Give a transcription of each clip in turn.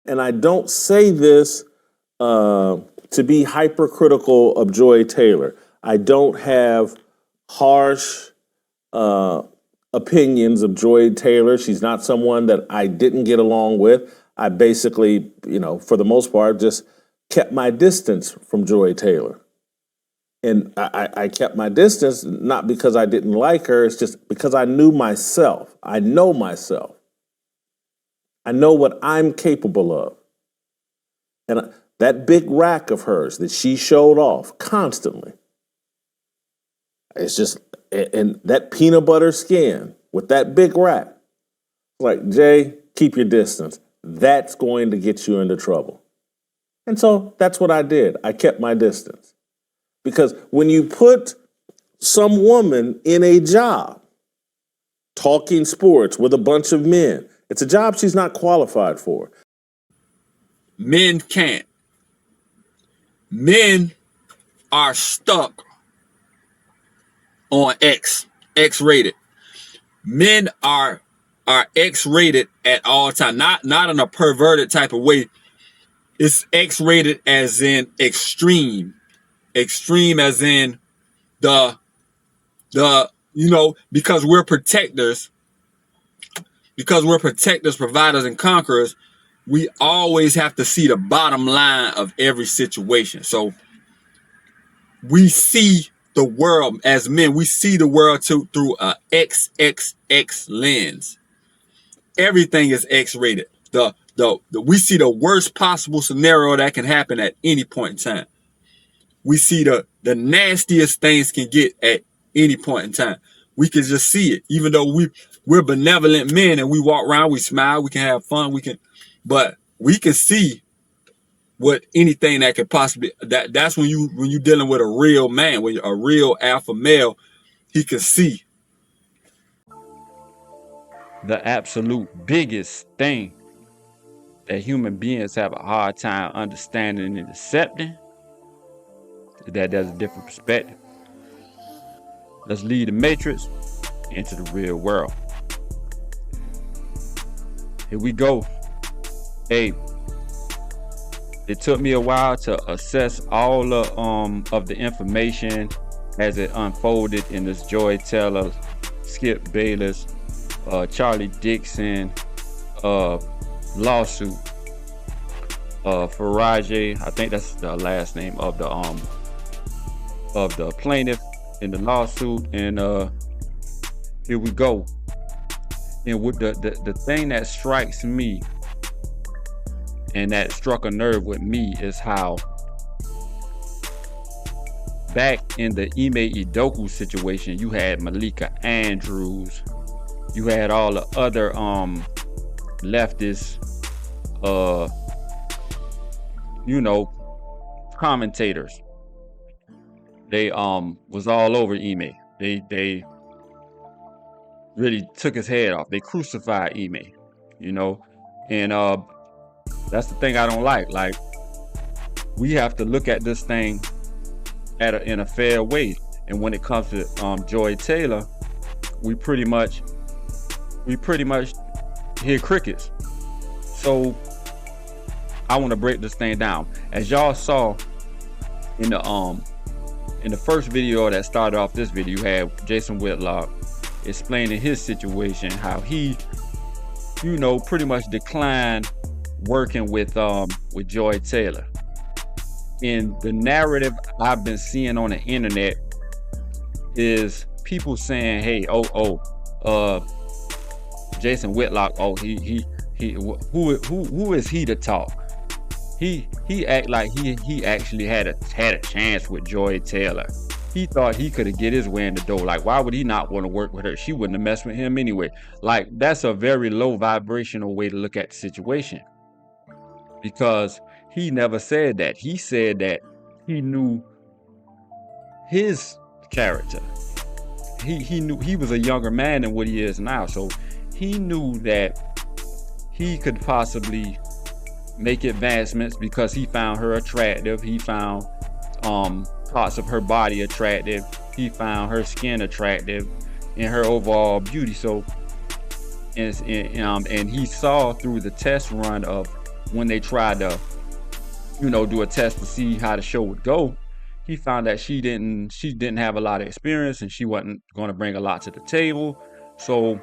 And I don't say this to be hypercritical of Joy Taylor. I don't have harsh opinions of Joy Taylor. She's not someone that I didn't get along with. I basically, for the most part, just kept my distance from Joy Taylor. And I kept my distance not because I didn't like her. It's just because I knew myself. I know myself. I know what I'm capable of. And that big rack of hers that she showed off constantly, it's just, and that peanut butter skin with that big rack, like, Jay, keep your distance. That's going to get you into trouble. And so that's what I did. I kept my distance. Because when you put some woman in a job, talking sports with a bunch of men, it's a job she's not qualified for. Men can't. Men are stuck on X-rated. Men are X-rated at all time. Not in a perverted type of way. It's X-rated as in extreme. Extreme as in because we're protectors, providers, and conquerors, we always have to see the bottom line of every situation. So we see the world as men. We see the world through a XXX lens. Everything is X-rated. We see the worst possible scenario that can happen at any point in time. We see the nastiest things can get at any point in time. We can just see it. Even though we're benevolent men and we walk around, we smile, we can have fun, but we can see what anything that could possibly, that's when you're dealing with a real man, when a real alpha male, he can see. The absolute biggest thing that human beings have a hard time understanding and accepting is that there's a different perspective. Let's leave the matrix into the real world. Here we go. Hey, it took me a while to assess all of the information as it unfolded in this Joy Taylor, Skip Bayless, Charlie Dixon lawsuit. Faraje, I think that's the last name of the plaintiff in the lawsuit, and here we go. And with the thing that strikes me and that struck a nerve with me is how back in the Ime Udoka situation, you had Malika Andrews, you had all the other leftist commentators. They was all over Ime. They really took his head off. They crucified Ime, and that's the thing I don't like. Like, we have to look at this thing in a fair way. And when it comes to Joy Taylor, we pretty much hear crickets. So I want to break this thing down. As y'all saw in the first video that started off this video, you had Jason Whitlock explaining his situation, how he, pretty much declined working with Joy Taylor. And the narrative I've been seeing on the internet is people saying, hey, Jason Whitlock, who is he to talk? He act like he actually had a chance with Joy Taylor. He thought he could have get his way in the door. Like, why would he not want to work with her? She wouldn't have messed with him anyway. Like, that's a very low vibrational way to look at the situation, because he never said that. He said that he knew his character. He knew he was a younger man than what he is now. So he knew that he could possibly make advancements because he found her attractive. He found parts of her body attractive. He found her skin attractive and her overall beauty. So and he saw through the test run of when they tried to, do a test to see how the show would go, he found that she didn't have a lot of experience and she wasn't going to bring a lot to the table. So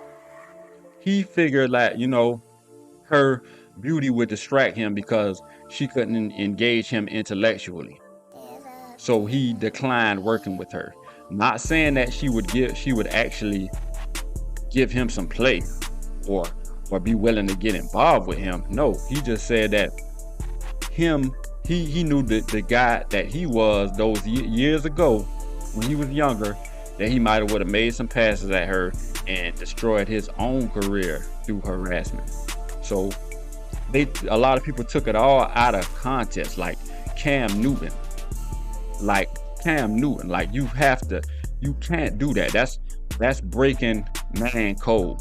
he figured that, her beauty would distract him because she couldn't engage him intellectually. So he declined working with her. Not saying that she would actually give him some play or be willing to get involved with him. No, he just said that he knew the guy that he was those years ago when he was younger, that he might have made some passes at her and destroyed his own career through harassment. So a lot of people took it all out of context, like Cam Newton. Like you can't do that. That's breaking man code.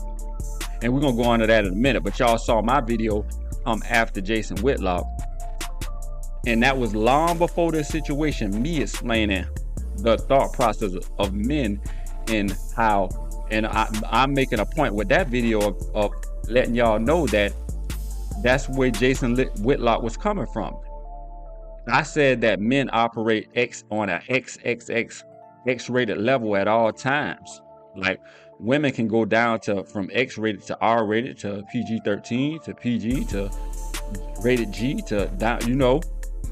And we're gonna go into that in a minute. But y'all saw my video after Jason Whitlock, and that was long before this situation, me explaining the thought process of men and how, and I'm making a point with that video of letting y'all know that that's where Jason Whitlock was coming from. I said that men operate on an X-rated level at all times. Like women can go down from X-rated to R-rated to PG-13 to PG to rated G to down,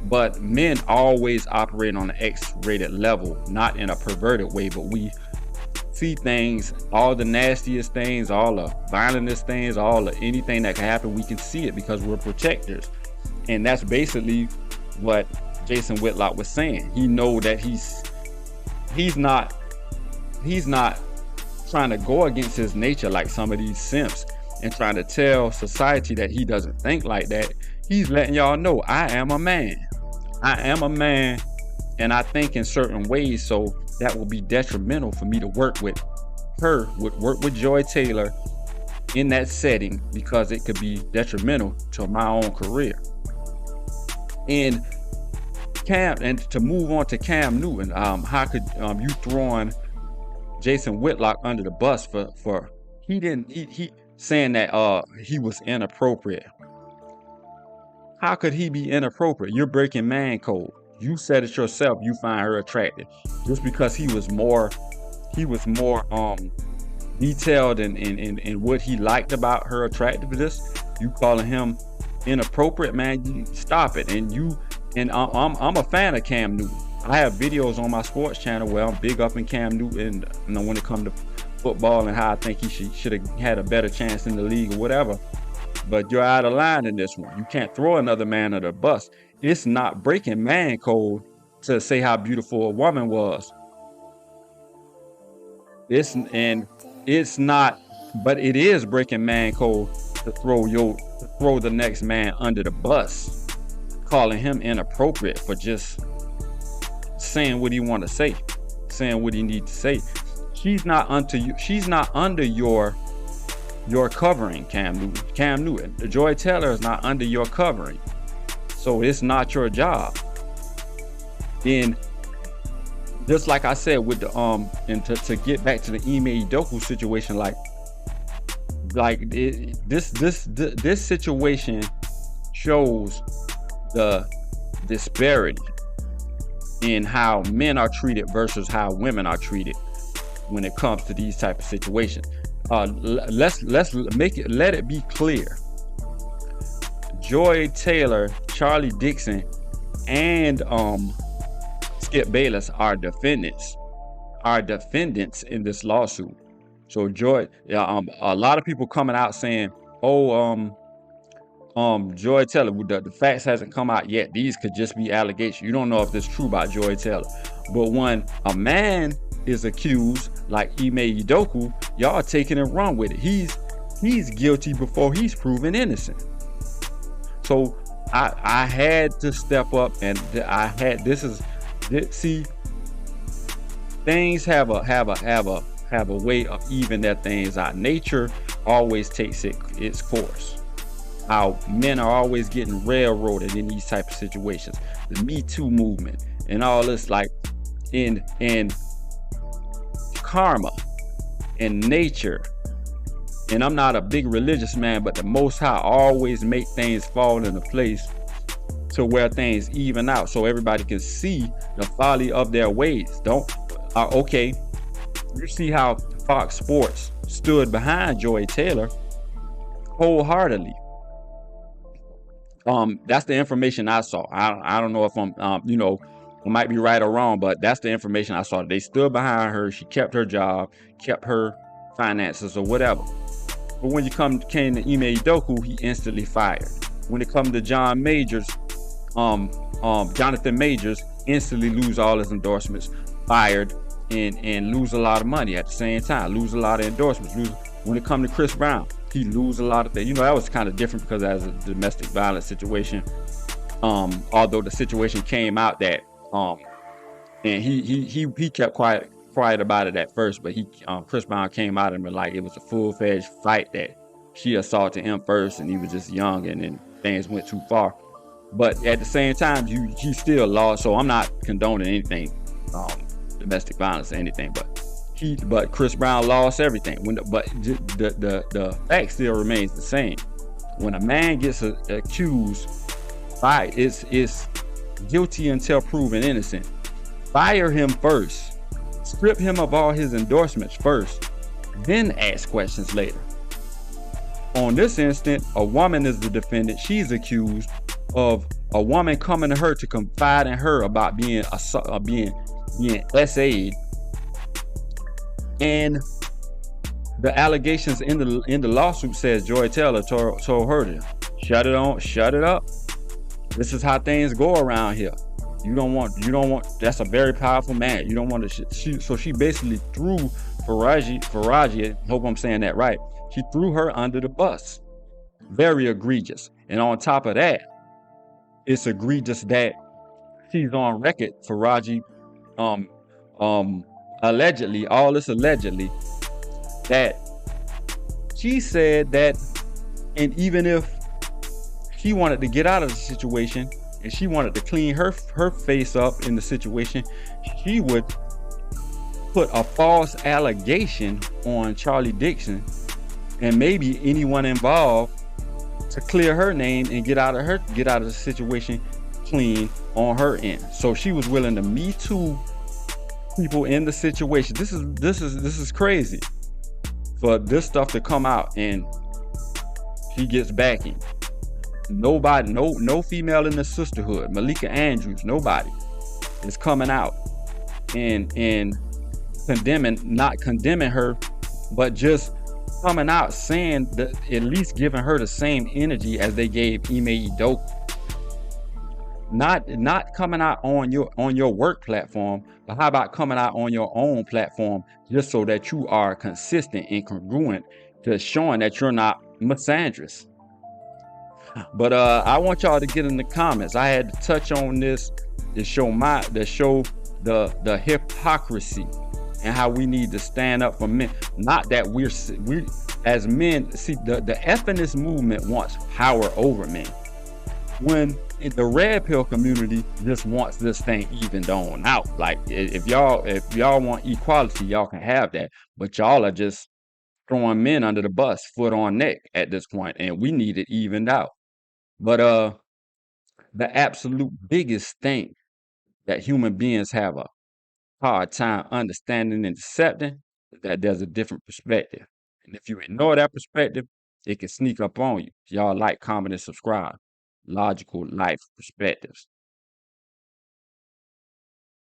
but men always operate on an X-rated level, not in a perverted way, but we see things, all the nastiest things, all the violentest things, anything that can happen, we can see it because we're protectors. And that's basically what Jason Whitlock was saying. He know that he's not trying to go against his nature like some of these simps and trying to tell society that he doesn't think like that. He's letting y'all know, I am a man, and I think in certain ways, so that will be detrimental for me to work with her, work with Joy Taylor in that setting, because it could be detrimental to my own career. And to move on to Cam Newton, how could you throwing Jason Whitlock under the bus for he saying that he was inappropriate? How could he be inappropriate? You're breaking man code. You said it yourself. You find her attractive just because he was more detailed in what he liked about her attractiveness. You calling him inappropriate, man? You stop it. And I'm a fan of Cam Newton. I have videos on my sports channel where I'm big up in Cam Newton, when it comes to football and how I think he should have had a better chance in the league or whatever. But you're out of line in this one. You can't throw another man under the bus. It's not breaking man code to say how beautiful a woman was. It's not, but it is breaking man code to throw the next man under the bus, calling him inappropriate for just saying what he want to say, saying what he need to say. She's not under your covering, Cam Newton. Joy Taylor is not under your covering, so it's not your job. And just like I said with the and to get back to the Ime Udoka situation, this situation shows the disparity in how men are treated versus how women are treated when it comes to these type of situations. Let it be clear. Joy Taylor, Charlie Dixon, and Skip Bayless are defendants in this lawsuit. So Joy, a lot of people coming out saying, Joy Taylor, the facts hasn't come out yet. These could just be allegations. You don't know if this is true about Joy Taylor. But when a man is accused, like Ime Udoka, y'all taking and run with it. He's guilty before he's proven innocent. So I had to step up, and see, things have a way of even that things out. Nature always takes its course. How men are always getting railroaded in these type of situations. The Me Too movement and all this, like in karma and nature And I'm not a big religious man, but the Most High always make things fall into place to where things even out, so everybody can see the folly of their ways. Okay, you see how Fox Sports stood behind Joy Taylor wholeheartedly. That's the information I saw. I don't know if I'm I might be right or wrong, but that's the information I saw. They stood behind her. She kept her job, kept her finances or whatever. But when came to Ime Udoka, he instantly fired. When it comes to Jonathan Majors instantly lose all his endorsements, fired, and lose a lot of money at the same time, lose a lot of endorsements. When it comes to Chris Brown, he lose a lot of things. That was kind of different because as a domestic violence situation, although the situation came out that and he kept quiet about it at first, but Chris Brown came out and was like it was a full-fledged fight that she assaulted him first, and he was just young, and then things went too far. But at the same time, he still lost. So I'm not condoning anything, domestic violence or anything. But Chris Brown lost everything. But the fact still remains the same. When a man gets accused, it's guilty until proven innocent. Fire him first. Strip him of all his endorsements first, then ask questions later. On this instant, a woman is the defendant. She's accused of a woman coming to her to confide in her about being SA'd, and the allegations in the lawsuit says Joy Taylor told her to shut it up. This is how things go around here. You don't want. That's a very powerful man. You don't want to. So she basically threw Faraji. Hope I'm saying that right. She threw her under the bus. Very egregious. And on top of that, it's egregious that she's on record, Faraji, allegedly, all this allegedly, that she said that, and even if she wanted to get out of the situation and she wanted to clean her face up in the situation, she would put a false allegation on Charlie Dixon and maybe anyone involved to clear her name and get out of the situation clean on her end. So she was willing to Me Too people in the situation. This is crazy for this stuff to come out, and she gets backing. Nobody, no female in the sisterhood, Malika Andrews, nobody is coming out and not condemning her, but just coming out saying that, at least giving her the same energy as they gave Ime Udoka. Not coming out on your work platform, but how about coming out on your own platform, just so that you are consistent and congruent to showing that you're not misandrous. But I want y'all to get in the comments. I had to touch on this to show the hypocrisy and how we need to stand up for men. Not that we as men, see, the feminist movement wants power over men, when the red pill community just wants this thing evened on out. Like if y'all want equality, y'all can have that, but y'all are just throwing men under the bus, foot on neck at this point, and we need it evened out. But the absolute biggest thing that human beings have a hard time understanding and accepting is that there's a different perspective. And if you ignore that perspective, it can sneak up on you. Y'all like, comment, and subscribe. Logical life perspectives.